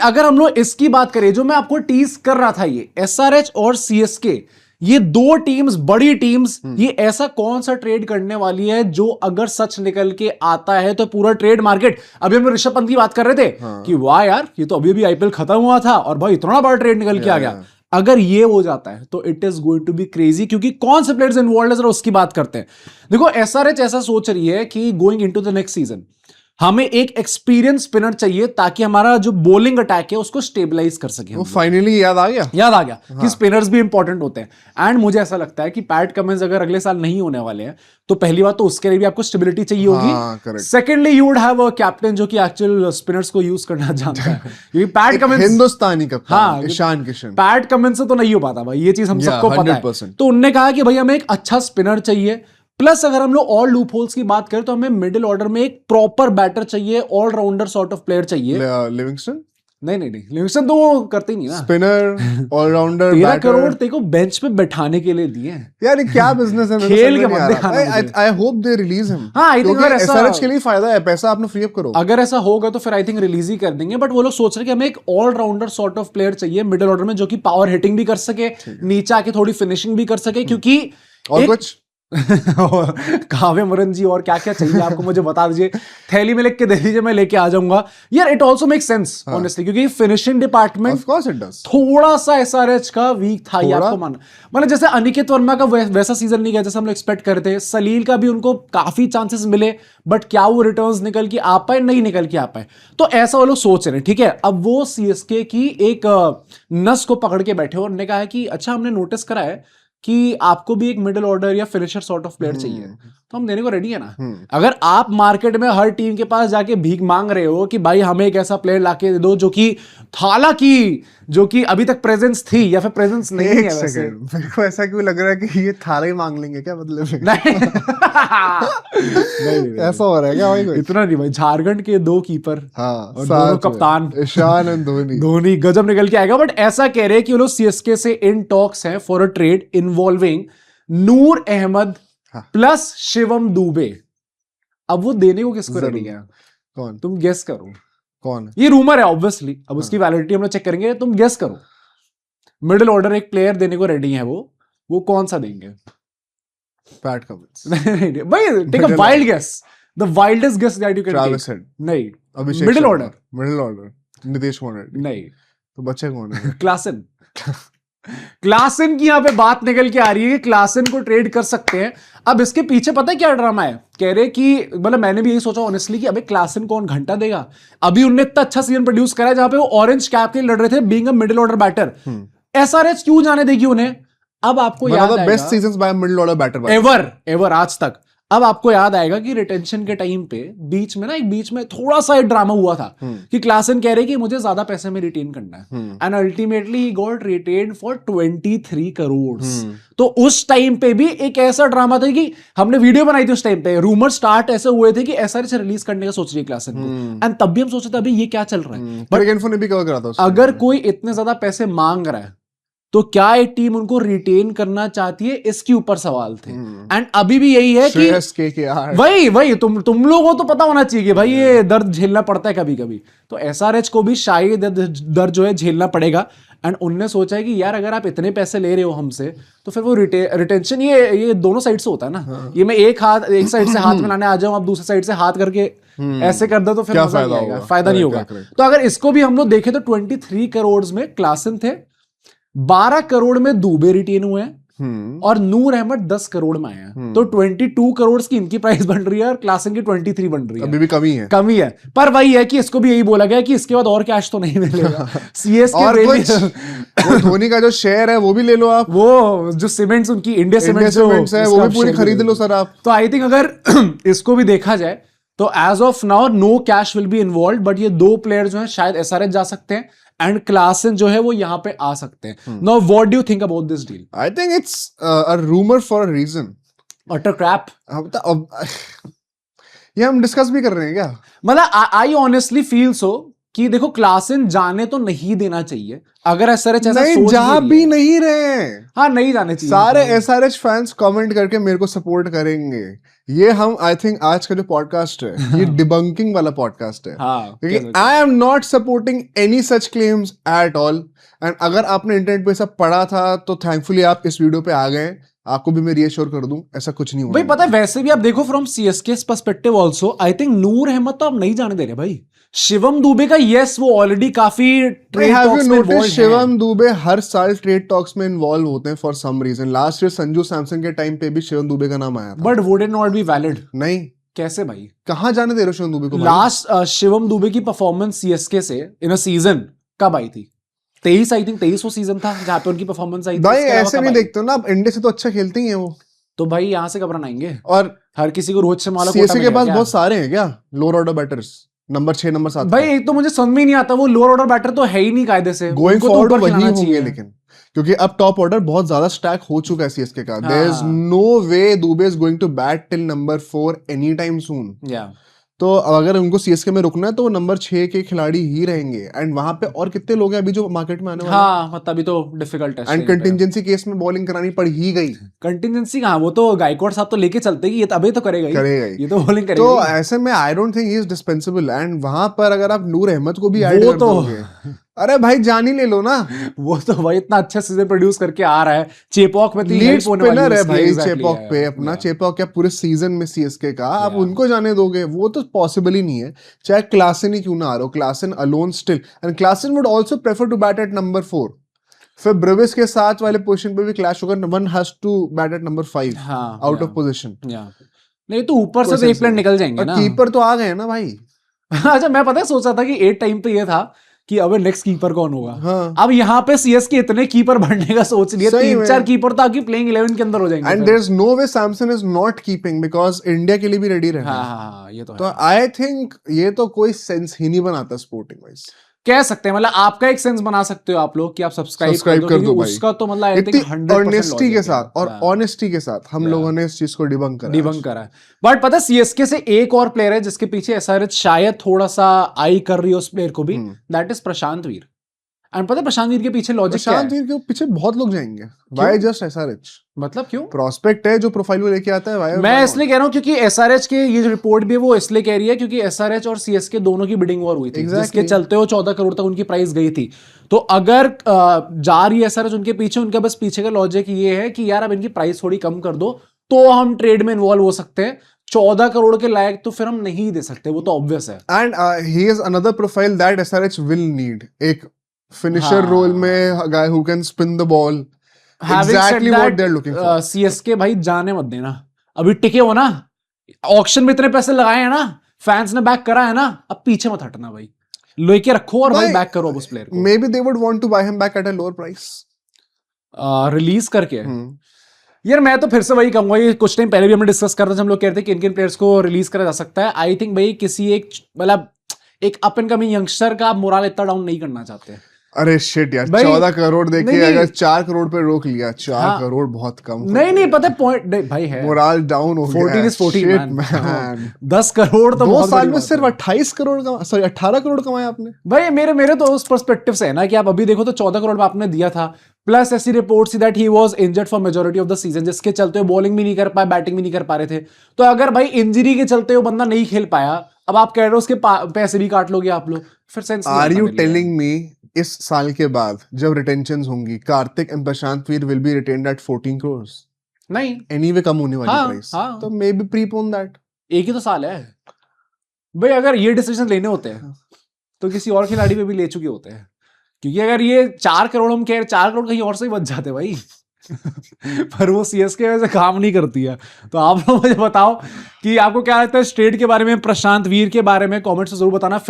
अगर हम लोग इसकी बात करें, जो मैं आपको टीज कर रहा था, ये एसआरएच और सीएसके, ये दो टीम्स, बड़ी टीम्स, ये ऐसा कौन सा ट्रेड करने वाली है जो अगर सच निकल के आता है तो पूरा ट्रेड मार्केट, अभी हम ऋषभ पंत की बात कर रहे थे कि वाह यार ये तो अभी आईपीएल खत्म हुआ था और भाई इतना बड़ा ट्रेड निकल के आ गया। अगर ये हो जाता है तो it is going to be crazy, क्योंकि कौन से प्लेयर्स इन्वॉल्व है जरा उसकी बात करते हैं। देखो एसआरएच ऐसा सोच रही है कि going into the next season हमें एक एक्सपीरियंस स्पिनर चाहिए ताकि हमारा जो बॉलिंग अटैक है उसको स्टेबलाइज कर सके। वो फाइनली याद आ गया कि स्पिनर्स भी इंपॉर्टेंट होते हैं। एंड मुझे ऐसा लगता है कि पैट कमिंस अगर अगले साल नहीं होने वाले हैं तो पहली बात तो उसके लिए भी आपको स्टेबिलिटी चाहिए होगी। Secondly you would have a captain जो कि एक्चुअल स्पिनर्स को यूज करना जानता है, क्योंकि पैट कमिंस हिंदुस्तानी कप्तान ईशान किशन, पैट कमिंस से तो नहीं हो पाता भाई, ये चीज हम सबको पता है। तो उन्होंने कहा कि भाई हमें एक अच्छा स्पिनर चाहिए, प्लस अगर हम लोग और लूप होल्स की बात करें तो हमें मिडिल ऑर्डर में एक प्रॉपर बैटर चाहिए, ऑलराउंडर सॉर्ट ऑफ प्लेयर चाहिए। लिविंगस्टन नहीं लिविंगस्टन तो वो करते ही नहीं ना, स्पिनर ऑलराउंडर 13 करोड़ तेको बेंच पे बैठाने के लिए दिए यार, क्या बिजनेस है? खेल के मत दिखाना। I hope they release him. हाँ, आई थिंक एसआरएच के लिए फायदा है, पैसा आपने फ्री अप करो। अगर ऐसा होगा तो फिर आई थिंक रिलीज ही कर देंगे। बट वो लोग सोच रहे हैं कि हमें एक ऑलराउंडर सॉर्ट ऑफ प्लेयर चाहिए मिडिल ऑर्डर में, जो कि पावर हिटिंग भी कर सके, नीचे आके थोड़ी फिनिशिंग भी कर सके, क्योंकि और कुछ काव्य मरन जी और क्या क्या चाहिए आपको मुझे बता दीजिए, थैली में लिख के दे दीजिए, मैं लेके आ जाऊंगा यार। It also make sense honestly, क्योंकि फिनिशिंग डिपार्टमेंट थोड़ा सा एसआरएच का वीक था, ये आपको मानना। मतलब जैसे अनिकेत वर्मा का वैसा सीजन नहीं गया जैसे हम लोग एक्सपेक्ट करते थे। सलील का भी उनको काफी चांसेस मिले, बट क्या वो रिटर्न्स निकल के आ पाए? नहीं निकल के आ पाए। तो ऐसा वो लोग सोच रहे हैं, ठीक है। अब वो सीएसके की एक नस को पकड़ के बैठे और उन्होंने कहा कि अच्छा हमने नोटिस करा है कि आपको भी एक मिडिल ऑर्डर या फिनिशर सॉर्ट ऑफ प्लेयर चाहिए, तो हम देने को रेडी है ना। अगर आप मार्केट में हर टीम के पास जाके भीख मांग रहे हो कि भाई हमें एक ऐसा प्लेयर लाके दे दो जो कि हालांकि जो कि अभी तक प्रेजेंस थी या फिर प्रेजेंस नहीं है। वैसे मेरे को ऐसा क्यों लग रहा है कि ये थाला ही मांग लेंगे क्या, मतलब नहीं ऐसा हो रहा है क्या भाई? इतना नहीं भाई, झारखंड के 2 कीपर और दोनों कप्तान ईशान एंड धोनी गजब निकल के आएगा। बट ऐसा कह रहे हैं कि वो लोग सीएसके से इन टॉक्स हैं for a trade involving Noor Ahmad plus Shivam Dube. अब वो देने को किसको रेडी है? कौन? तुम गेस करो कौन? ये रूमर है ऑब्वियसली, अब उसकी वैलिडिटी हम लोग चेक करेंगे। तुम गेस करो, मिडिल ऑर्डर एक प्लेयर देने को रेडी है, वो कौन सा देंगे? Pat Cummins. भाई take a wild guess, the wildest guess that you can take. नहीं, मिडिल ऑर्डर नितेश कुमार नहीं, तो बच्चे कौन है? क्लासन। क्लासन की यहां पे बात निकल के आ रही है कि क्लासन को ट्रेड कर सकते हैं। अब इसके पीछे पता है क्या ड्रामा है? कह रहे कि मतलब मैंने भी यही सोचा ऑनेस्टली कि अबे क्लासन कौन घंटा देगा। अभी उन्होंने इतना अच्छा सीजन प्रोड्यूस करा है जहां पे वो ऑरेंज कैप के लिए लड़ रहे थे being a middle order batter. SRH क्यों जाने देगी उन्हें? अब आपको याद आएगा best seasons by middle order batter ever आज तक। अब आपको याद आएगा कि रिटेंशन के टाइम पे बीच में थोड़ा सा एक ड्रामा हुआ था कि क्लासन कह रहे कि मुझे ज्यादा पैसे में रिटेन करना है, and ultimately he got retained for 23 crore. तो उस टाइम पे भी एक ऐसा ड्रामा था कि हमने वीडियो बनाई थी उस टाइम पे, रूमर स्टार्ट ऐसे हुए थे कि एसआरएच रिलीज करने का सोच रही है क्लासन को, एंड तब भी हम सोचे थे अभी ये क्या चल रहा है। बट अगर कोई इतने ज्यादा पैसे मांग रहा है तो क्या एक टीम उनको रिटेन करना चाहती है, इसके ऊपर सवाल थे। एंड अभी भी यही है कि वही तुम लोगों को तो पता होना चाहिए कि भाई ये दर्द झेलना पड़ता है कभी कभी, तो एसआरएच को भी शायद दर्द जो है झेलना पड़ेगा। एंड उनने सोचा है कि यार अगर आप इतने पैसे ले रहे हो हमसे तो फिर वो रिटेंशन ये दोनों साइड से होता है ना। ये मैं एक साइड से हाथ मिलाने आ जाऊं, आप दूसरी साइड से हाथ करके ऐसे कर दो तो फिर मजा नहीं आएगा, फायदा नहीं होगा। तो अगर इसको भी हम लोग देखें तो 23 करोड़ में क्लासन थे, 12 करोड़ में दुबे रिटेन हुए हैं और नूर अहमद 10 करोड़ में आए हैं। तो 22 करोड़ की इनकी प्राइस बन रही है और क्लासन की 23 बन रही है। अभी भी कमी है। पर वही है कि इसको भी यही बोला गया कि इसके बाद और कैश तो नहीं मिलेगा। सीएसके धोनी का जो शेयर है वो भी ले लो आप, वो जो सीमेंट्स उनकी इंडिया सीमेंट्स है वो भी पूरी खरीद लो सर आप। तो आई थिंक अगर इसको भी देखा जाए तो as of now no cash will be involve, but ये 2 प्लेयर जो है शायद एसआरएच जा सकते हैं एंड क्लासन जो है वो यहां पे आ सकते हैं। Now what do you think about this deal? I think it's a rumour for a reason. Utter crap. ये हम डिस्कस भी कर रहे हैं क्या? मतलब आई ऑनेस्टली फील सो कि देखो क्लासन जाने तो नहीं देना चाहिए, अगर एसआरएच ऐसा नहीं सोच जा भी नहीं रहे हैं। हाँ नहीं जाने चाहिए। सारे एसआरएच फैंस कमेंट करके मेरे को सपोर्ट करेंगे। ये हम आई थिंक आज का जो पॉडकास्ट है ये डिबंकिंग वाला पॉडकास्ट है, क्योंकि I am not supporting any such claims at all. And अगर आपने इंटरनेट पे सब पढ़ा था तो थैंकफुली आप इस वीडियो पे आ गए, आपको भी मैं रिएश्योर कर दूं ऐसा कुछ नहीं होगा भाई। पता है वैसे भी आप देखो from CSK perspective also, I think Noor Ahmad तो आप नहीं जाने दे रहे भाई। शिवम दुबे का यस वो ऑलरेडी काफी ट्रेड टॉक्स में इन्वॉल्व है। शिवम दुबे हर साल ट्रेड टॉक्स में इन्वॉल्व होते हैं for some reason. Last year Sanju Samson के टाइम पे भी शिवम दुबे का नाम आया था, but would it not be valid? नहीं। कैसे भाई? कहां जाने दे रहे हो शिवम दुबे को? लास्ट शिवम दुबे की परफॉर्मेंस सीएसके से इन अ सीजन कब आई थी? 23 आई थिंक 23 वो सीजन था जहां पे उनकी परफॉर्मेंस आई थी। भाई ऐसे नहीं देखते हो ना, अब इंडिया से तो अच्छा खेलते ही है वो, तो भाई यहाँ से घबराना आएंगे। और हर किसी को रोहित शर्मा सीएसके के पास बहुत सारे हैं क्या lower order batters, number 6 number 7? भाई एक तो मुझे समझ में नहीं आता, वो लोअर ऑर्डर बैटर तो है ही नहीं कायदे से, गोइंग फॉरवर्ड वही होंगे, लेकिन क्योंकि अब टॉप ऑर्डर बहुत ज्यादा स्टैक हो चुका है सीएसके का। There is no way Dube is going to bat till number 4 any time soon. तो अगर उनको सीएसके में रुकना है तो वो नंबर 6 के खिलाड़ी ही रहेंगे। एंड वहां पे और कितने लोग हैं अभी जो मार्केट में आने वाले? हाँ मतलब अभी तो डिफिकल्ट है। एंड कंटिजेंसी केस में बॉलिंग करानी पड़ ही गई। कंटिजेंसी कहाँ, वो तो गायकवाड़ साहब तो लेके चलते कि ये अभी तो करेगा ही, ये तो बॉलिंग करेगा। तो ऐसे में I don't think he is dispensable. And वहां पर अगर आप नूर अहमद को भी ऐड कर दोगे, अरे भाई जान ही ले लो ना। वो तो भाई इतना अच्छा सीजन प्रोड्यूस करके आ रहा है। चेपॉक में लीड स्पिनर है भाई चेपॉक पे अपना। चेपॉक क्या पूरे सीजन में सीएसके का आप उनको जाने दोगे? वो तो पॉसिबल ही नहीं है, चाहे क्लासन ही क्यों ना आ रहा हो। Klaasen alone still, and Klaasen would also prefer to bat at number 4। फिर ब्रेविस के साथ वाले पोजीशन पे भी क्लैश होगा, one has to bat at number 5 out of position. नहीं तो ऊपर से तो एक प्लेयर निकल जाएंगे ना। कीपर तो आ गए ना भाई। अच्छा मैं पता है सोचा था कि 8 टाइम पे ये था कि अब नेक्स्ट कीपर कौन होगा। हाँ। अब यहाँ पे सीएसके इतने कीपर बढ़ने का सोच लिया, 3-4 कीपर तो आपकी प्लेइंग 11 के अंदर हो जाएंगे। And there is no way Samson is not keeping because India के लिए भी रेडी रहना। हाँ, ये तो आई थिंक ये तो कोई सेंस ही नहीं बनाता स्पोर्टिंग वाइज। कह सकते हैं मतलब आपका एक सेंस बना सकते हो आप लोग कि आप सब्सक्राइब कर दो भाई। उसका तो मतलब आई थिंक 100% ऑनेस्टी के साथ और ऑनेस्टी के साथ हम लोगों ने इस चीज को डिबंक करा है। बट पता है सीएसके से एक और प्लेयर है जिसके पीछे एसआरएच शायद थोड़ा सा आई कर रही है उस प्लेयर को भी, that is Prashant Veer. And पता है प्रशांत वीर के पीछे लॉजिक क्या है? प्रशांत वीर के पीछे बहुत लोग जाएंगे। Why just SRH? मतलब क्यों? प्रोस्पेक्ट है जो प्रोफाइल वो लेके आता है। व्हाई? मैं इसलिए कह रहा हूं क्योंकि एसआरएच के ये जो रिपोर्ट भी है वो इसलिए कह रही है क्योंकि एसआरएच और सीएसके दोनों की बिडिंग वॉर हुई थी, जिसके चलते वो 14 करोड़ तक उनकी प्राइस गई थी। तो अगर जा रही है एसआरएच उनके पीछे, उनका बस पीछे का लॉजिक ये है कि यार अब इनकी प्राइस थोड़ी कम कर दो तो हम ट्रेड में इन्वॉल्व हो सकते हैं। 14 करोड़ के लायक तो फिर हम नहीं दे सकते, वो तो ऑब्वियस है। And he is another profile that SRH will need, एक फिनिशर रोल में, a guy who can spin the ball, exactly what they're looking for. CSK भाई जाने मत देना, अभी टिके हो ना, ऑक्शन में इतने पैसे लगाए हैं ना, फैंस ने बैक करा है ना, अब पीछे मत हटना भाई, लेके रखो और भाई बैक करो उस प्लेयर को। Maybe they would want to buy him back at a lower price. Release करके। यार मैं तो फिर से वही कहूंगा, ये कुछ टाइम पहले भी हमने डिस्कस कर रहे थे, हम लोग कह रहे थे कि किन प्लेयर्स को रिलीज करा जा सकता है। आई थिंक भाई किसी एक मतलब एक अप एंड कमिंग यंगस्टर का मोरल इतना डाउन नहीं करना चाहते। अरे शिट यार, 14 करोड़ देके अगर 4 करोड़ पे रोक लिया, 4 करोड़ बहुत कम। नहीं पता पॉइंट भाई है, मोरल डाउन हो गया। 14 is 14 मैन। 10 करोड़ तो 2 साल में सिर्फ 28 करोड़ का, सॉरी 18 करोड़ कमाया आपने भाई। मेरे तो उस पर्सपेक्टिव से है ना कि आप अभी देखो तो 14 करोड़ आपने दिया था, प्लस ऐसी रिपोर्ट्स थी that he was injured for majority of the season, जिसके चलते वो बॉलिंग भी नहीं कर पाए, बैटिंग भी नहीं कर पा रहे थे। तो अगर भाई इंजरी के चलते वो बंदा नहीं खेल पाया, अब आप कह रहे हो उसके पैसे भी काट लोगे आप लोग, फिर सेंस नहीं। आर यू टेलिंग मी इस साल के बाद जब रिटेंशंस होंगी, Karthik and Prashant Veer will be retained at 14 crore? नहीं, एनीवे कम होने वाली प्राइस। तो मे बी प्रीपोन दैट। एक ही तो साल है भाई, अगर ये डिसीजन लेने होते हैं तो किसी और खिलाड़ी पे भी ले चुके होते हैं, क्योंकि अगर ये 4 करोड़ हम कह रहे 4 करोड़ कहीं और से ही बच जाते भाई। पर वो सीएसके वैसे काम नहीं करती है। तो आप लोग मुझे बताओ कि आपको क्या लगता है स्ट्रेट के बारे में, प्रशांत वीर के बारे में, कमेंट्स में जरूर बताना।